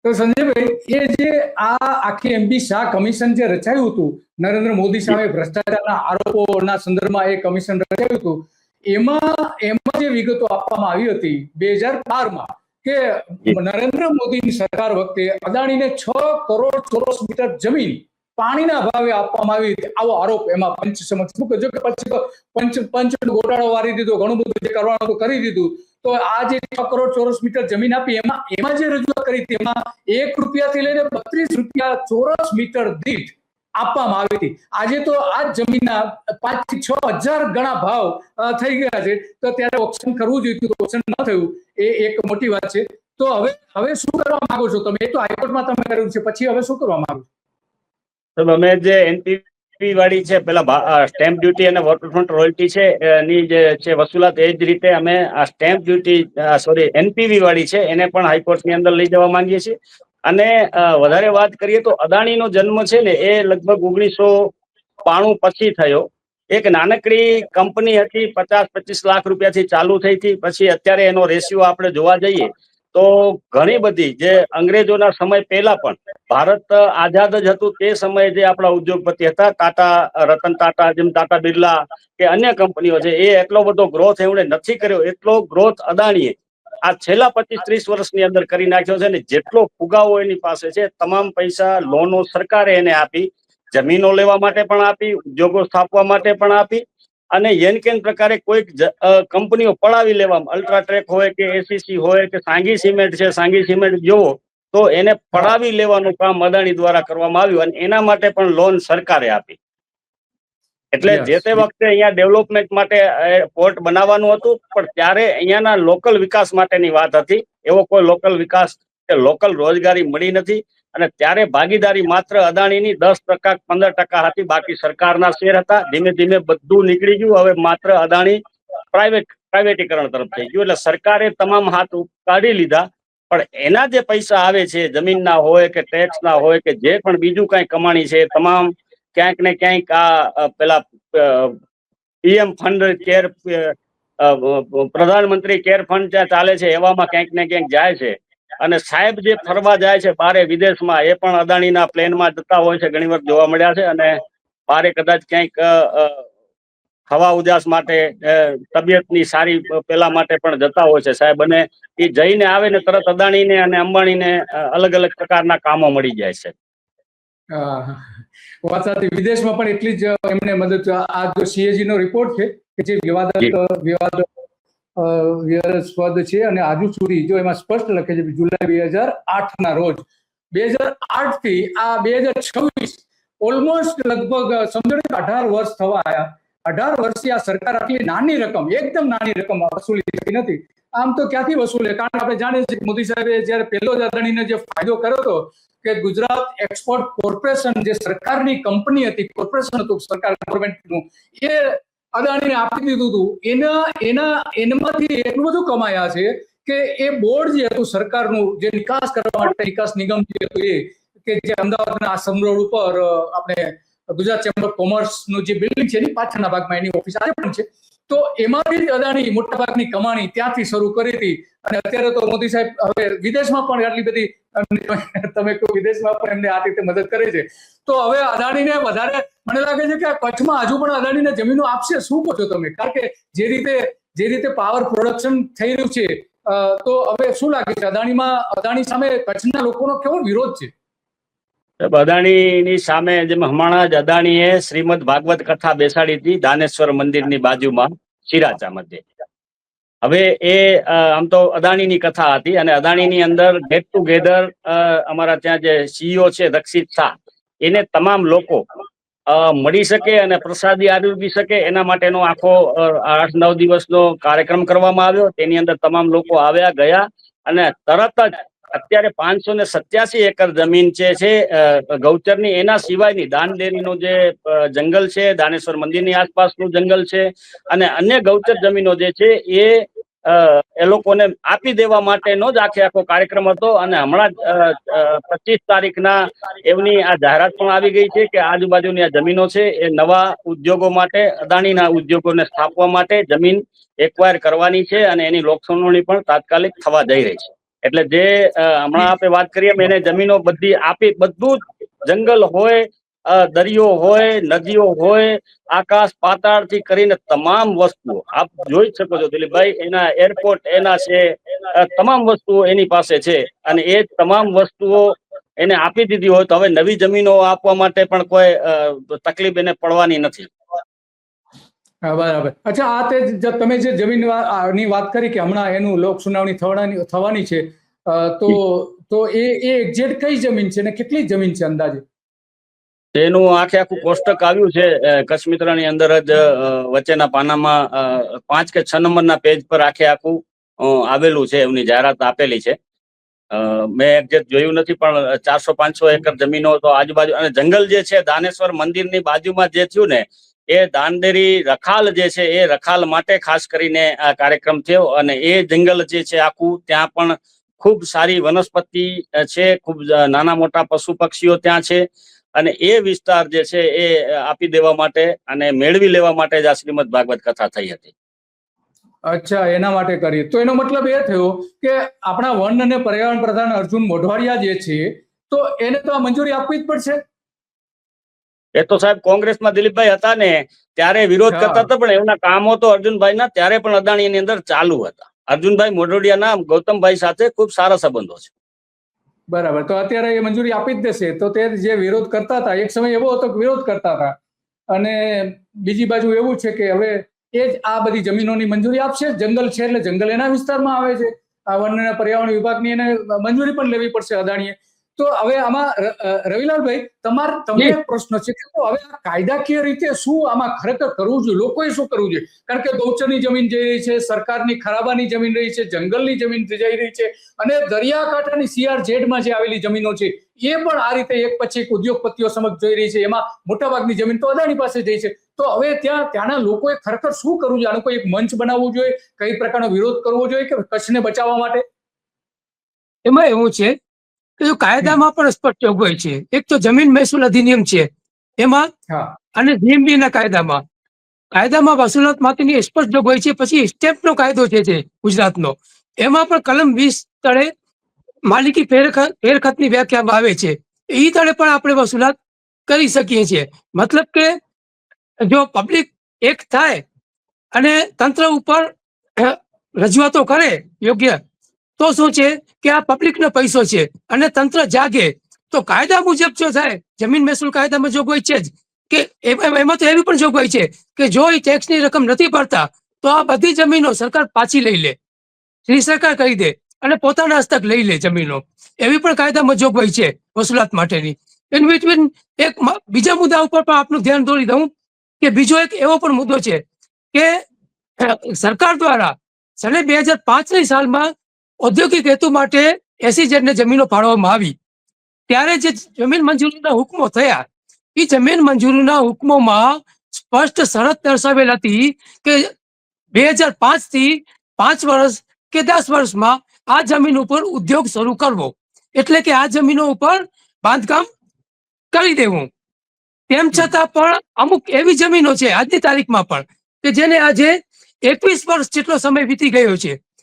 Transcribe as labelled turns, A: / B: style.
A: તો સંજયભાઈ, એ જે આ આખી એમબી શાહ કમિશન જે રચાયું હતું નરેન્દ્ર મોદી સામે ભ્રષ્ટાચારના આરોપોના સંદર્ભમાં એ કમિશન રચાયું હતું, એમાં જે વિગતો આપવામાં આવી હતી 2012માં કે નરેન્દ્ર મોદીની સરકાર વખતે અદાણીને 6 કરોડ ચોરસ મીટર જમીન પાણીના ભાવે આપવામાં આવી હતી, આવો આરોપ એમાં પંચ સમક્ષ મૂક્યો. જો કે પછી તો પંચ ગોટાળો વારી દીધો, ઘણું બધું જે કરવાનું હતું કરી દીધું. તો આ જે 6 કરોડ ચોરસ મીટર જમીન આપી એમાં જે રજૂઆત કરી હતી એમાં ₹1 થી લઈને ₹32 ચોરસ મીટર દીઠ આપવામાં આવી હતી. આજે તો આ જમીનના 5 થી 6 હજાર ગણા ભાવ થઈ ગયા છે. તો ત્યારે ઓપ્શન કરવું જોઈએ, તો ઓપ્શન ન થયું, એ એક મોટી વાત છે. તો હવે શું કરવા માંગો છો તમે? એ તો હાઈકોર્ટમાં તમે કર્યું છે, પછી હવે શું કરવા માંગો છો?
B: તો અમે જે એનપીવી વાળી છે, પેલા સ્ટેમ્પ ડ્યુટી અને વોટરફ્રન્ટ રોયલ્ટી છે એની જે છે વસૂલાત, એ જ રીતે અમે આ સ્ટેમ્પ ડ્યુટી એનપીવી વાળી છે એને પણ હાઈકોર્ટની અંદર લઈ જવા માંગીએ છીએ. અને વધારે વાત કરીએ તો અદાણીનો જન્મ છે ને એ લગભગ 1992 પછી થયો. એક નાનકડી કંપની હતી, 50-25 લાખ રૂપિયાથી ચાલુ થઈ હતી. પછી અત્યારે એનો રેશિયો આપણે જોવા જઈએ તો ઘણી બધી જે અંગ્રેજોના સમય પહેલા પણ ભારત આઝાદ જ હતું તે સમયે જે આપણા ઉદ્યોગપતિ હતા, રતન ટાટા, જેમ ટાટા બિરલા કે અન્ય કંપનીઓ છે, એ એટલો બધો ગ્રોથ એમણે નથી કર્યો, એટલો ગ્રોથ અદાણીએ આ છેલ્લા 25-30 વર્ષની અંદર કરી નાખ્યો છે. ને જેટલો ફુગાવો એની પાસે છે, તમામ પૈસા લોનો સરકારે એને આપી, જમીનો લેવા માટે પણ આપી, ઉદ્યોગો સ્થાપવા માટે પણ આપી, અને યેનકેન પ્રકારે કોઈક કંપનીઓ પડાવી લેવામાં, અલ્ટ્રાટ્રેક હોય કે એસીસી હોય કે સાંગી સિમેન્ટ છે, સાંગી સિમેન્ટ જોવો તો એને પડાવી લેવાનું કામ અદાણી દ્વારા કરવામાં આવ્યું, અને એના માટે પણ લોન સરકારે આપી. એટલે જે તે વખતે અહીંયા ડેવલપમેન્ટ માટે પોર્ટ બનાવવાનું હતું, પણ ત્યારે અહીંયાના લોકલ વિકાસ માટેની વાત હતી. એવો કોઈ લોકલ વિકાસ કે લોકલ રોજગારી મળી નથી. અને ત્યારે ભાગીદારી માત્ર અદાણીની 10%, 15% હતી, બાકી સરકારના શેર હતા. ધીમે ધીમે બધું નીકળી ગયું. હવે માત્ર અદાણી પ્રાઇવેટીકરણ તરફ થઈ ગયું. એટલે સરકારે તમામ હાથ કાઢી લીધા. પણ એના જે પૈસા આવે છે, જમીનના હોય કે ટેક્સના હોય કે જે પણ બીજું કઈ કમાણી છે, તમામ ક્યાંક ને ક્યાંક આ પેલા પીએમ ફંડ કેર, પ્રધાનમંત્રી કેર ફંડ ત્યાં ચાલે છે, એવામાં ક્યાંક ને ક્યાંક જાય છે. અને સાહેબ જે ફરવા જાય છે બારે વિદેશમાં, એ પણ અદાણીના પ્લેનમાં જતા હોય છે, ઘણી વાર જોવા મળ્યા છે. અને બારે કદાચ ક્યાંક હવા ઉજાસ માટે, તબિયતની સારી પેલા માટે પણ જતા હોય છે સાહેબ. અને એ જઈને આવે ને તરત અદાણીને અને અંબાણીને અલગ અલગ પ્રકારના કામો મળી જાય છે.
A: વાત સાચી. વિદેશમાં પણ એટલી જ એમને મદદ. આ જો સીએજી નો રિપોર્ટ છે કે જે વિવાદાસ્પદ છે, અને હજુ સુધી જો એમાં સ્પષ્ટ લખે છે જુલાઈ 2008 ના રોજ, 2008 થી આ 2026 ઓલમોસ્ટ લગભગ સમજો 18 વર્ષ થવા આવ્યા. 18 વર્ષથી આ સરકાર આટલી નાની રકમ, એકદમ નાની રકમ વસૂલી શકી નથી. આમ તો ક્યાંથી વસૂલે? કારણ કે આપણે જાણીએ છીએ મોદી સાહેબે જયારે પહેલો જ અદાણીને જે ફાયદો કર્યો હતો કે ગુજરાત એક્સપોર્ટ કોર્પોરેશન, જે સરકારની કંપની હતી, કોર્પોરેશન હતું સરકાર ગવર્મેન્ટનું, એ અદાણીને આપી દીધું હતું. એનામાંથી એટલું બધું કમાયા છે કે એ બોર્ડ જે હતું સરકારનું, જે નિકાસ કરવા માટે નિકાસ નિગમ જે હતું, એ કે જે અમદાવાદના આશ્રમ રોડ ઉપર આપણે ગુજરાત ચેમ્બર ઓફ કોમર્સનું જે બિલ્ડિંગ છે એની પાછળના ભાગમાં એની ઓફિસ આજે પણ છે. તો એમાંથી જ અદાણી મોટાભાગની કમાણી ત્યાંથી શરૂ કરી હતી. અને અત્યારે તો મોદી સાહેબ હવે વિદેશમાં પણ આટલી બધી, તમે કહો વિદેશમાં પણ એમને આ રીતે મદદ કરે છે. તો હવે અદાણીને વધારે મને લાગે છે કે કચ્છમાં હજુ પણ અદાણીને જમીનો આપશે. શું કહો છો તમે? કારણ કે જે રીતે પાવર પ્રોડક્શન થઈ રહ્યું છે, તો હવે શું લાગે છે અદાણી સામે કચ્છના લોકોનો કેવો વિરોધ છે?
B: અદાણીની સામે જેમ હમણાં જ અદાણીએ શ્રીમદ ભાગવત કથા બેસાડી હતી દાનેશ્વર મંદિરની બાજુમાં શિરાચા મધ્યે. હવે એ આમ તો અદાણીની કથા હતી, અને અદાણીની અંદર ગેટ ટુગેધર અમારા ત્યાં જે સીઈઓ છે રક્ષિત શાહ, એને તમામ લોકો મળી શકે અને પ્રસાદી આરોગી શકે એના માટેનો આખો 8-9 દિવસનો કાર્યક્રમ કરવામાં આવ્યો. તેની અંદર તમામ લોકો આવ્યા ગયા, અને તરત જ અત્યારે 587 એકર જમીન છે ગૌચરની, એના સિવાયની દાનદેરીનો જે જંગલ છે, દાનેશ્વર મંદિરની આસપાસનું જંગલ છે, અને અન્ય ગૌચર જમીનો જે છે એ લોકોને આપી દેવા માટેનો જ આખો કાર્યક્રમ હતો. અને હમણાં 25 તારીખના એમની આ જાહેરાત પણ આવી ગઈ છે કે આજુબાજુની આ જમીનો છે એ નવા ઉદ્યોગો માટે, અદાણીના ઉદ્યોગોને સ્થાપવા માટે જમીન એક્વાયર કરવાની છે, અને એની લોકસુનાવણી પણ તાત્કાલિક થવા જઈ રહી છે. એટલે જે હમણાં આપણે વાત કરીએ એમ એને જમીનો બધી આપી, બધું જ જંગલ હોય, દરિયો હોય, નદીઓ હોય, આકાશ પાતાળ થી કરીને તમામ વસ્તુઓ આપ જોઈ શકો છો દિલીપભાઈ, એના એરપોર્ટ એના છે, તમામ વસ્તુઓ એની પાસે છે, અને એ તમામ વસ્તુઓ એને આપી દીધી હોય તો હવે નવી જમીનો આપવા માટે પણ કોઈ તકલીફ એને પડવાની નથી.
A: હા, બરાબર. અચ્છા, આ તે તમે જે જમીન ની વાત કરી કે હમણાં એનું લોક સુનાવણી થવાની છે, તો એ એક્ઝેક્ટ કઈ જમીન છે ને કેટલી જમીન છે અંદાજે?
B: તેનું આખું કોષ્ટક આવ્યું છે કચ્છ મિત્રની અંદર જ, વચ્ચેના પાનામાં 5 કે 6 નંબરના પેજ પર આખું આવેલું છે, એમની જાહેરાત આપેલી છે. મેં એક્ઝેક્ટ જોયું નથી, પણ 400-500 એકર જમીનો તો આજુબાજુ, અને જંગલ જે છે દાનેશ્વર મંદિરની બાજુમાં જે થયું ને, એ દાંદેરી રખાલ જે છે એ રખાલ માટે ખાસ કરીને આ કાર્યક્રમ થયો, અને એ જંગલ જે છે આખું, ત્યાં પણ ખૂબ સારી વનસ્પતિ છે, ખૂબ નાના મોટા પશુ પક્ષીઓ ત્યાં છે, અને એ વિસ્તાર જે છે એ આપી દેવા માટે અને મેળવી લેવા માટે જ આ શ્રીમદ ભાગવત કથા થઈ હતી.
A: અચ્છા, એના માટે કરી. તો એનો મતલબ એ થયો કે આપણા વન અને પર્યાવરણ પ્રધાન અર્જુન મોઢવાડિયા જે છે, તો એને તો આ મંજૂરી આપવી જ પડશે.
B: એ તો સાહેબ કોંગ્રેસમાં દિલીપભાઈ હતા ને ત્યારે વિરોધ કરતા હતા, પણ એમના કામો તો અર્જુનભાઈના ત્યારે પણ અદાણીની અંદર ચાલુ હતા. અર્જુનભાઈ મોઢવાડિયાના ગૌતમભાઈ સાથે ખૂબ સારા સંબંધો છે.
A: બરાબર. તો અત્યારે એ મંજૂરી આપી જ દેશે. તો તે જે વિરોધ કરતા હતા, એક સમય એવો હતો કે વિરોધ કરતા હતા, અને બીજી બાજુ એવું છે કે હવે એ જ આ બધી જમીનોની મંજૂરી આપશે. જંગલ છે એટલે જંગલ એના વિસ્તારમાં આવે છે. આ વન અને પર્યાવરણ વિભાગની એને મંજૂરી પણ લેવી પડશે અદાણીએ. તો હવે આમાં રવિલાલભાઈ, તમને એક પ્રશ્ન છે કે તો હવે આ કાયદાકીય રીતે શું આમાં ખરેખર કરવું જોઈએ, લોકોએ શું કરવું જોઈએ? કારણ કે ગૌચરની જમીન જઈ રહી છે, સરકારની ખરાબાની જમીન રહી છે, જંગલની જમીન જઈ રહી છે, અને દરિયાકાંઠાની CRZ-માં જે આવેલી જમીનો છે એ પણ આ રીતે એક પછી એક ઉદ્યોગપતિઓ સમક્ષ જઈ રહી છે. એમાં મોટાભાગની જમીન તો અદાણી પાસે જઈ છે. તો હવે ત્યાંના લોકોએ ખરેખર શું કરવું જોઈએ? આનો કોઈ એક મંચ બનાવવું જોઈએ, કઈ પ્રકારનો વિરોધ કરવો જોઈએ કે કચ્છને બચાવવા માટે?
C: એમાં એવું છે કે જો કાયદામાં પણ સ્પષ્ટ જોગવાઈ છે. એક તો જમીન મહેસૂલ અધિનિયમ છે એમાં, અને GMB ના કાયદામાં વસૂલાત માટેની સ્પષ્ટ જોગવાઈ છે. પછી સ્ટેમ્પનો કાયદો છે ગુજરાતનો, એમાં પણ કલમ 20 તળે માલિકી ફેરખતની વ્યાખ્યામાં આવે છે. એ તળે પણ આપણે વસૂલાત કરી શકીએ છીએ. મતલબ કે જો પબ્લિક એક થાય અને તંત્ર ઉપર રજૂઆતો કરે યોગ્ય, તો શું છે કે આ પબ્લિકનો પૈસો છે અને તંત્ર જાગે તો કાયદા મુજબ જો થાય, જમીન મહેસૂલ કાયદામાં જોગવાઈ છે જ કે એમાં તો એવી પણ જોગવાઈ છે કે જો એ ટેક્સની રકમ નથી ભરતા તો આ બધી જમીનો સરકાર પાછી લઈ લે, સરકાર કરી દે અને પોતાના હસ્તક લઈ લે જમીનો. એવી પણ કાયદામાં જોગવાઈ છે વસૂલાત માટેની. ઇન બિટવીન એક બીજા મુદ્દા ઉપર પણ આપનું ધ્યાન દોરી દઉં કે બીજો એક એવો પણ મુદ્દો છે કે સરકાર દ્વારા સને 2005ની સાલમાં ઔદ્યોગિક હેતુ માટે SEZ ને જમીનો ફાળવવામાં આવી. ત્યારે જે જમીન મંજૂરીના હુકમો થયા, એ જમીન મંજૂરીના હુકમોમાં સ્પષ્ટ શરત દર્શાવેલ હતી કે 2005 થી 5 વર્ષ કે 10 વર્ષમાં આ જમીન ઉપર ઉદ્યોગ શરૂ કરવો, એટલે કે આ જમીનો ઉપર બાંધકામ કરી દેવું. તેમ છતાં પણ અમુક એવી જમીનો છે આજની તારીખમાં પણ કે જેને આજે 21 વર્ષ જેટલો સમય વીતી ગયો છે,